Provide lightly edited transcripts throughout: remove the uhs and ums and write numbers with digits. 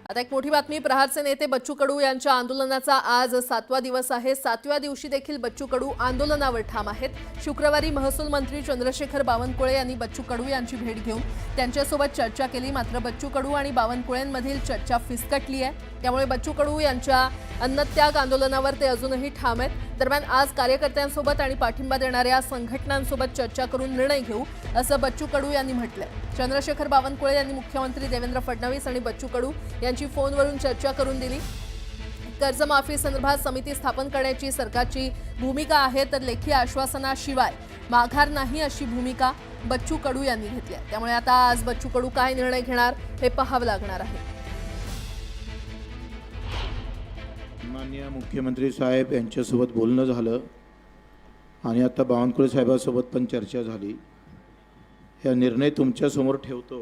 आता एक मोठी बातमी। प्रहारचे नेते बच्चू कडू यांच्या आंदोलनाचा आज 7वा दिवस आहे। 7व्या दिवशी देखील बच्चू कडू आंदोलनावर ठाम आहेत। शुक्रवारी महसूल मंत्री चंद्रशेखर बावनकुळे यांनी बच्चू कडू यांची भेट घेऊन त्यांच्यासोबत चर्चा केली। मात्र बच्चू कडू आणि बावनकुळेंमधील चर्चा फिसकटली आहे। त्यामुळे बच्चू कडू यांच्या अन्नत्याग आंदोलनावर ते अजूनही ठाम आहेत। दरम्यान आज कार्यकर्त्यांसोबत आणि पाठिंबा देणाऱ्या संघटनांसोबत चर्चा करून निर्णय घेऊ असं बच्चू कडू यांनी म्हटलंय। चंद्रशेखर बावनकुळे यांनी मुख्यमंत्री देवेंद्र फडणवीस आणि बच्चू कडू यांची फोनवरून चर्चा करून दिली। कर्जमाफी संदर्भात समिती स्थापन करण्याची सरकारची भूमिका आहे, तर लेखी आश्वासनाशिवाय माघार नाही अशी भूमिका बच्चू कडू यांनी घेतली आहे। त्यामुळे आता आज बच्चू कडू काय निर्णय घेणार हे पाहावं लागणार आहे। माननीय मुख्यमंत्री साहेब यांच्यासोबत बोलणं झालं आणि आता बावनकुळे साहेबांसोबत पण चर्चा झाली। हा निर्णय तुमच्यासमोर ठेवतो।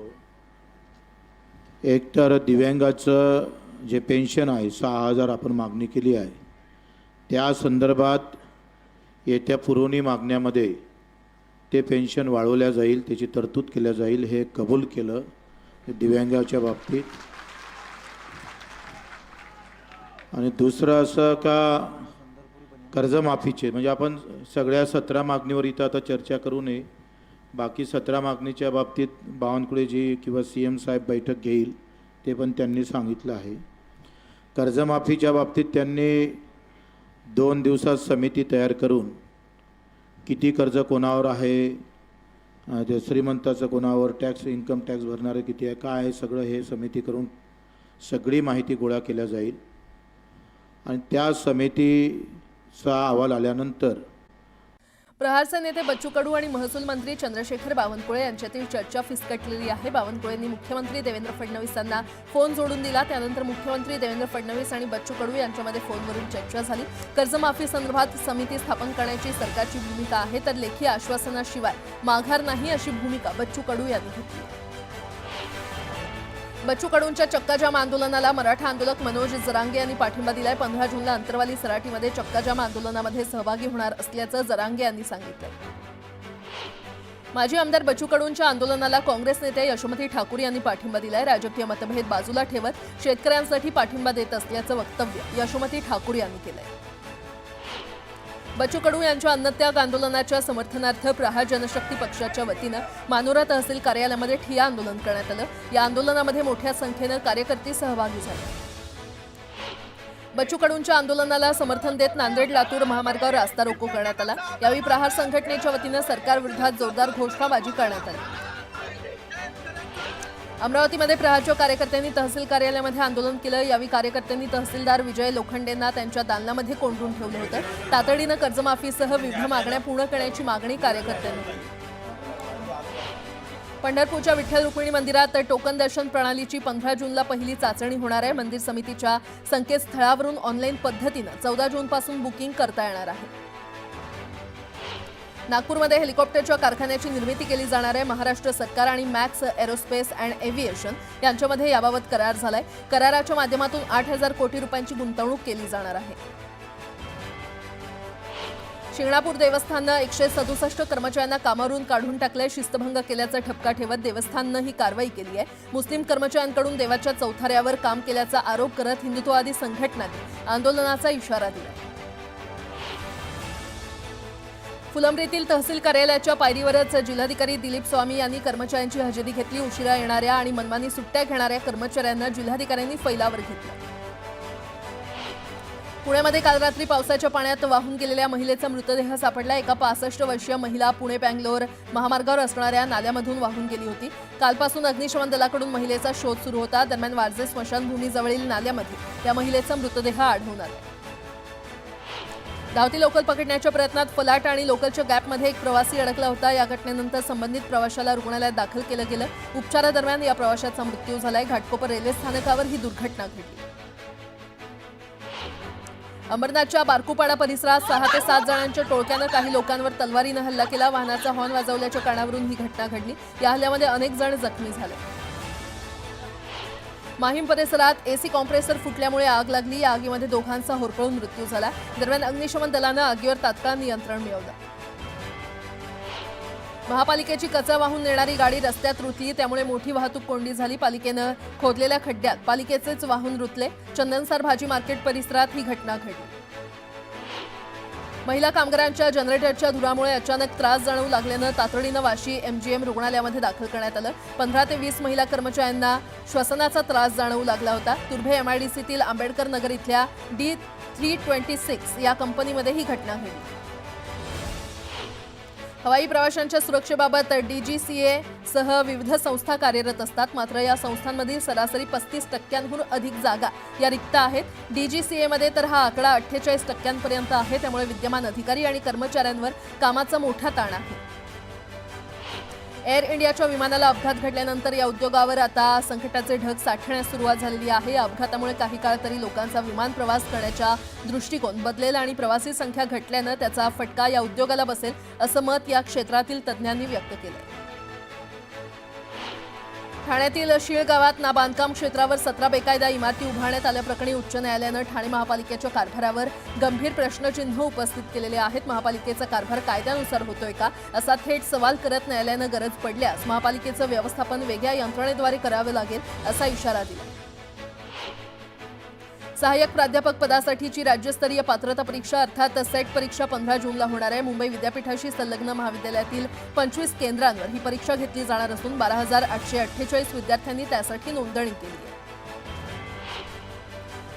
एक तर दिव्यांगाचं जे पेन्शन आहे 6,000 आपण मागणी केली आहे, त्या संदर्भात येत्या पुरवणी मागण्यामध्ये ते पेन्शन वाढवल्या जाईल, त्याची तरतूद केल्या जाईल, हे कबूल केलं दिव्यांगाच्या बाबतीत। आणि दुसरं असं का कर्जमाफीचे म्हणजे आपण सगळ्या 17 मागणीवर इथं आता चर्चा करू नये। बाकी 17 मागणीच्या बाबतीत बावनकुळेजी किंवा CM साहेब बैठक घेईल, ते पण त्यांनी सांगितलं आहे। कर्जमाफीच्या बाबतीत त्यांनी 2 दिवसात समिती तयार करून किती कर्ज कोणावर आहे, ते श्रीमंताचं कोणावर, टॅक्स इन्कम टॅक्स भरणारे किती आहे, काय आहे, सगळं हे समिती करून सगळी माहिती गोळा केल्या जाईल। आणि त्या समितीचा अहवाल आल्यानंतर प्रहारचे नेते बच्चू कडू आणि महसूल मंत्री चंद्रशेखर बावनकुळे यांच्यातील चर्चा फिसकटलेली आहे। बावनकुळेंनी मुख्यमंत्री देवेंद्र फडणवीसांना फोन जोडून दिला। त्यानंतर मुख्यमंत्री देवेंद्र फडणवीस आणि बच्चू कडू यांच्यामध्ये फोनवरून चर्चा झाली। कर्जमाफी संदर्भात समिती स्थापन करण्याची सरकारची भूमिका आहे, तर लेखी आश्वासनाशिवाय माघार नाही अशी भूमिका बच्चू कडू यांनी घेतली। बच्चू कडूंच्या चक्काजाम आंदोलनाला मराठा आंदोलक मनोज जरांगे यांनी पाठिंबा दिलाय। 15 जूनला अंतरवाली सराटीमध्ये चक्काजाम आंदोलनामध्ये सहभागी होणार असल्याचं जरांगे यांनी सांगितलं। माजी आमदार बच्चू कडूंच्या आंदोलनाला काँग्रेस नेते यशोमती ठाकूर यांनी पाठिंबा दिलाय। राजकीय मतभेद बाजूला ठेवत शेतकऱ्यांसाठी पाठिंबा देत असल्याचं वक्तव्य यशोमती ठाकूर यांनी केलंय। बच्चू कडू यांच्या अन्नत्याग आंदोलनाच्या समर्थनार्थ प्रहार जनशक्ती पक्षाच्या वतीनं मानोरा तहसील कार्यालयामध्ये ठिय्या आंदोलन करण्यात आलं। या आंदोलनामध्ये मोठ्या संख्येनं कार्यकर्ते सहभागी झाले। बच्चू कडूंच्या आंदोलनाला समर्थन देत नांदेड लातूर महामार्गावर रास्ता रोको करण्यात आला। यावेळी प्रहार संघटनेच्या वतीनं सरकारविरोधात जोरदार घोषणाबाजी करण्यात आली। अमरावतीमध्ये प्रहारच्या कार्यकर्त्यांनी तहसील कार्यालयामध्ये आंदोलन केलं। यावेळी कार्यकर्त्यांनी तहसीलदार विजय लोखंडेंना त्यांच्या दालनामध्ये कोंडून ठेवलं होतं। तातडीनं कर्जमाफीसह विविध मागण्या पूर्ण करण्याची मागणी कार्यकर्त्यांनी केली। पंढरपूरच्या विठ्ठल रुक्मिणी मंदिरात टोकन दर्शन प्रणालीची 15 जूनला पहिली चाचणी होणार आहे। मंदिर समितीच्या संकेतस्थळावरून ऑनलाईन पद्धतीनं 14 जूनपासून बुकिंग करता येणार आहे। नागपूरमध्ये हेलिकॉप्टरच्या कारखान्याची निर्मिती केली जाणार आहे। महाराष्ट्र सरकार आणि मॅक्स एरोस्पेस अँड एव्हिएशन यांच्यामध्ये याबाबत करार झालाय। कराराच्या माध्यमातून 8,000 कोटी रुपयांची गुंतवणूक केली जाणार आहे। शिंगणापूर देवस्थाननं 167 कर्मचाऱ्यांना कामावरून काढून टाकलंय। शिस्तभंग केल्याचा ठपका ठेवत देवस्थाननं ही कारवाई केली आहे। मुस्लिम कर्मचाऱ्यांकडून देवाच्या चौथाऱ्यावर काम केल्याचा आरोप करत हिंदुत्ववादी संघटनांनी आंदोलनाचा इशारा दिला। फुलंब्रीतील तहसील कार्यालयाच्या पायरीवरच जिल्हाधिकारी दिलीप स्वामी यांनी कर्मचाऱ्यांची हजेरी घेतली। उशिरा येणाऱ्या आणि मनमानी सुट्ट्या घेणाऱ्या कर्मचाऱ्यांना जिल्हाधिकाऱ्यांनी फैलावर घेतलं। पुण्यामध्ये काल रात्री पावसाच्या पाण्यात वाहून गेलेल्या महिलेचा मृतदेह सापडला। एका 65 वर्षीय महिला पुणे बँगलोर महामार्गावर असणाऱ्या नाल्यामधून वाहून गेली होती। कालपासून अग्निशमन दलाकडून महिलेचा शोध सुरू होता। दरम्यान वारजे स्मशानभूमीजवळील नाल्यामध्ये या महिलेचा मृतदेह आढळून आला। धावती लोकल पकडण्याच्या प्रयत्नात फलाट आणि लोकलच्या गॅपमध्ये एक प्रवासी अडकला होता। या घटनेनंतर संबंधित प्रवाशाला रुग्णालयात दाखल केलं गेलं। उपचारादरम्यान या प्रवाशाचा मृत्यू झालाय। घाटकोपर रेल्वे स्थानकावर ही दुर्घटना घडली। अंबरनाथच्या बारकुपाडा परिसरात 6 ते 7 जणांच्या टोळक्यानं काही लोकांवर तलवारीनं हल्ला केला। वाहनाचा हॉर्न वाजवल्याच्या कारणावरून ही घटना घडली। या हल्ल्यामध्ये अनेक जण जखमी झाले। माहीम परिसरात एसी कॉम्प्रेसर फुटल्यामुळे आग लागली। या आगीमध्ये दोघांचा होरपळून मृत्यू झाला। दरम्यान अग्निशमन दलानं आगीवर तात्काळ नियंत्रण मिळवलं। महापालिकेची कचरा वाहून नेणारी गाडी रस्त्यात रुतली, त्यामुळे मोठी वाहतूक कोंडी झाली. पालिकेनं खोदलेल्या खड्ड्यात पालिकेचेच वाहून रुतले. चंदनसार भाजी मार्केट परिसरात ही घटना घडली. महिला कामगारांच्या जनरेटरच्या धुरामुळे अचानक त्रास जाणवू लागल्यानं तातडीनं वाशी MGM रुग्णालयामध्ये दाखल करण्यात आलं. 15 ते 20 महिला कर्मचाऱ्यांना श्वसनाचा त्रास जाणवू लागला होता. तुर्भे MIDCतील आंबेडकर नगर इथल्या D326 या कंपनीमध्ये ही घटना घडली. हवाई प्रवाशांच्या सुरक्षेबाबत DGCA सह विविध संस्था कार्यरत असतात. मात्र या संस्थांमधील सरासरी 35% अधिक जागा या रिक्त आहेत. DGCA मध्ये तर हा आकडा 48% आहे. त्यामुळे विद्यमान अधिकारी आणि कर्मचाऱ्यांवर कामाचा मोठा ताण आहे. एअर इंडियाच्या विमानाला अपघात घडल्यानंतर या उद्योगावर आता संकटाचे ढग साठण्यास सुरुवात झालेली आहे. या अपघातामुळे काही काळ तरी लोकांचा विमान प्रवास करण्याचा दृष्टिकोन बदलेल आणि प्रवासी संख्या घटल्यानं त्याचा फटका या उद्योगाला बसेल, असं मत या क्षेत्रातील तज्ज्ञांनी व्यक्त केलंय. ठाण्यातील शीळ गावात बांधकाम क्षेत्रावर 17 बेकायदा इमारती उभारण्यात आल्याप्रकरणी उच्च न्यायालयानं ठाणे महापालिकेच्या कारभारावर गंभीर प्रश्नचिन्ह उपस्थित केलेले आहेत. महापालिकेचा कारभार कायद्यानुसार होतोय का, असा थेट सवाल करत न्यायालयानं गरज पडल्यास महापालिकेचं व्यवस्थापन वेगळ्या यंत्रणेद्वारे करावं लागेल, असा इशारा दिला. सहाय्यक प्राध्यापक पदासाठीची राज्यस्तरीय पात्रता परीक्षा अर्थात सेट परीक्षा 15 जूनला होणार आहे. मुंबई विद्यापीठाशी संलग्न महाविद्यालयातील 25 केंद्रांवर ही परीक्षा घेतली जाणार असून 12,848 विद्यार्थ्यांनी त्यासाठी नोंदणी केली आहे.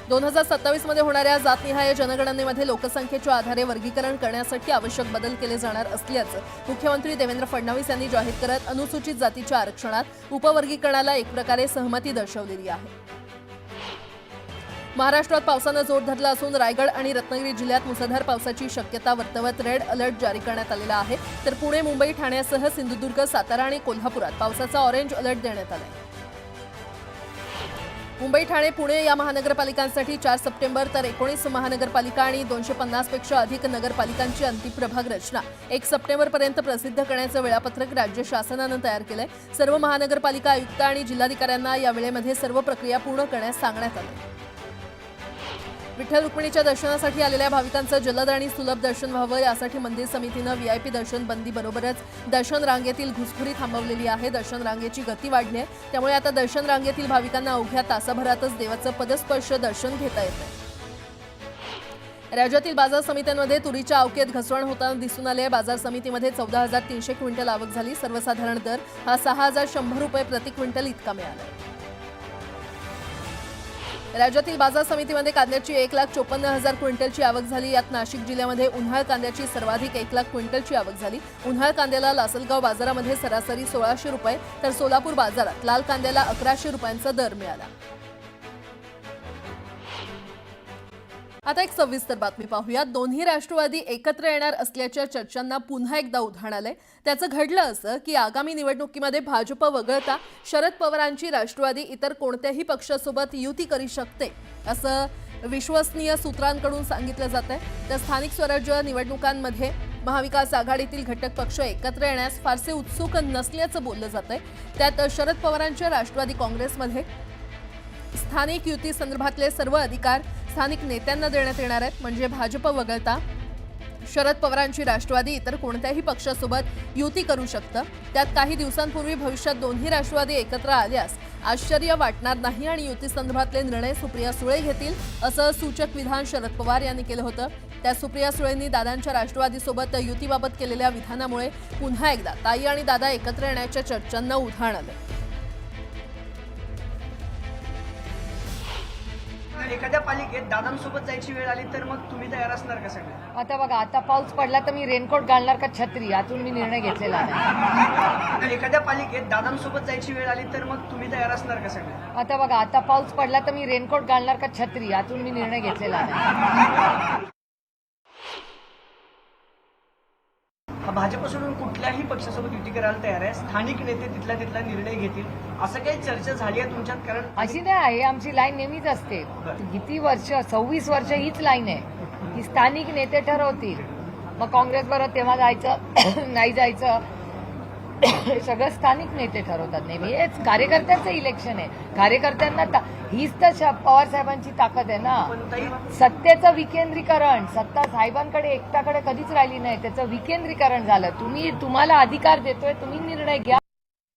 2027 मध्ये होणाऱ्या जातनिहाय जनगणनेमध्ये लोकसंख्येच्या आधारे वर्गीकरण करण्यासाठी आवश्यक बदल केले जाणार असल्याचं मुख्यमंत्री देवेंद्र फडणवीस यांनी जाहीर करत अनुसूचित जातीच्या आरक्षणात उपवर्गीकरणाला एक प्रकारे सहमती दर्शवलेली आहे. महाराष्ट्रात पावसानं जोर धरला असून रायगड आणि रत्नागिरी जिल्ह्यात मुसळधार पावसाची शक्यता वर्तवत रेड अलर्ट जारी करण्यात आलेला आहे. तर पुणे, मुंबई, ठाण्यासह सिंधुदुर्ग, सातारा आणि कोल्हापुरात पावसाचा ऑरेंज अलर्ट देण्यात आला आहे. मुंबई, ठाणे, पुणे या महानगरपालिकांसाठी 4 सप्टेंबर तर 19 महानगरपालिका आणि 250 पेक्षा अधिक नगरपालिकांची अंतिम प्रभाग रचना 1 सप्टेंबरपर्यंत प्रसिद्ध करण्याचं वेळापत्रक राज्य शासनानं तयार केलंय. सर्व महानगरपालिका आयुक्त आणि जिल्हाधिकाऱ्यांना या वेळेमध्ये सर्व प्रक्रिया पूर्ण करण्यास सांगण्यात आलं. विठ्ठल रुक्मिणीच्या दर्शनासाठी आलेल्या भाविकांचं जलद आणि सुलभ दर्शन व्हावं यासाठी मंदिर समितीनं VIP दर्शन बंदी बरोबरच दर्शन रांगेतील घुसखोरी थांबवलेली आहे. दर्शन रांगेची गती वाढली आहे, त्यामुळे आता दर्शन रांगेतील भाविकांना अवघ्या तासाभरातच देवाचं पदस्पर्श दर्शन घेता येतं. राज्यातील बाजार समित्यांमध्ये तुरीच्या अवकेत घसरण होताना दिसून आले. बाजार समितीमध्ये 14,300 क्विंटल आवक झाली. सर्वसाधारण दर हा 6,100 रुपये प्रति क्विंटल इतका मिळाला. राज्यातील बाजार समितीमध्ये कांद्याची 1,54,000 क्विंटलची आवक झाली. यात नाशिक जिल्ह्यामध्ये उन्हाळ कांद्याची सर्वाधिक 1,00,000 क्विंटलची आवक झाली. उन्हाळ कांद्याला लासलगाव बाजारामध्ये सरासरी 1,600 रुपये तर सोलापूर बाजारात लाल कांद्याला 1,100 रुपयांचा दर मिळाला. आता एक सविस्तर बातमी पाहूया. दोन्ही राष्ट्रवादी एकत्र येणार असल्याच्या चर्चांना पुन्हा एकदा उधाण आलंय. त्याचं घडलं असं की आगामी निवडणुकीमध्ये भाजप वगळता शरद पवारांची राष्ट्रवादी इतर कोणत्याही पक्षासोबत युती करू शकते, असं विश्वसनीय सूत्रांकडून सांगितलं जात आहे. तर स्थानिक स्वराज्य निवडणुकांमध्ये महाविकास आघाडीतील घटक पक्ष एकत्र येण्यास फारसे उत्सुक नसल्याचं बोललं जात आहे. त्यात शरद पवारांच्या राष्ट्रवादी काँग्रेसमध्ये स्थानिक युती संदर्भातले सर्व अधिकार स्थानिक नेत्यांना देण्यात येणार आहेत. म्हणजे भाजप वगळता शरद पवारांची राष्ट्रवादी इतर कोणत्याही पक्षासोबत युती करू शकतं. त्यात काही दिवसांपूर्वी भविष्यात दोन्ही राष्ट्रवादी एकत्र आल्यास आश्चर्य वाटणार नाही आणि युती संदर्भातले निर्णय सुप्रिया सुळे घेतील, असं सूचक विधान शरद पवार यांनी केलं होतं. त्या सुप्रिया सुळेंनी दादांच्या राष्ट्रवादीसोबत युतीबाबत केलेल्या विधानामुळे पुन्हा एकदा ताई आणि दादा एकत्र येण्याच्या चर्चांना उधाण आलं. एखाद्या पालिकेत दादांसोबत जायची वेळ आली तर मग तुम्ही तयार असणार का सगळे? आता बघा, आता पाऊस पडला तर मी रेनकोट घालणार का छत्री, यातून मी निर्णय घेतलेला आहे. एखाद्या पालिकेत दादांसोबत जायची वेळ आली तर मग तुम्ही तयार असणार का सगळे? आता बघा, आता पाऊस पडला तर मी रेनकोट घालणार का छत्री, यातून मी निर्णय घेतलेला आहे. भाजप सोडून कुठल्याही पक्षासोबत युती करायला तयार आहे. स्थानिक नेते तिथला निर्णय घेतील असं काही चर्चा झाली आहे तुमच्यात? कारण अशी नाही आहे, आमची लाईन नेहमीच असते. किती वर्ष, 26 वर्ष हीच लाईन आहे की स्थानिक नेते ठरवतील. मग काँग्रेस बरोबर तेव्हा जायचं नाही जायचं हे सगळं स्थानिक नेते ठरवतात नेहमी. हेच कार्यकर्त्यांचं इलेक्शन आहे. कार्यकर्त्यांना हीच तर पवार साहेबांची ताकद आहे ना. पण ताई सत्तेचं विकेंद्रीकरण. सत्ता साहेबांकडे एकट्याकडे कधीच राहिली नाही. त्याचं विकेंद्रीकरण झालं. तुम्हाला अधिकार देतोय, तुम्ही निर्णय घ्या.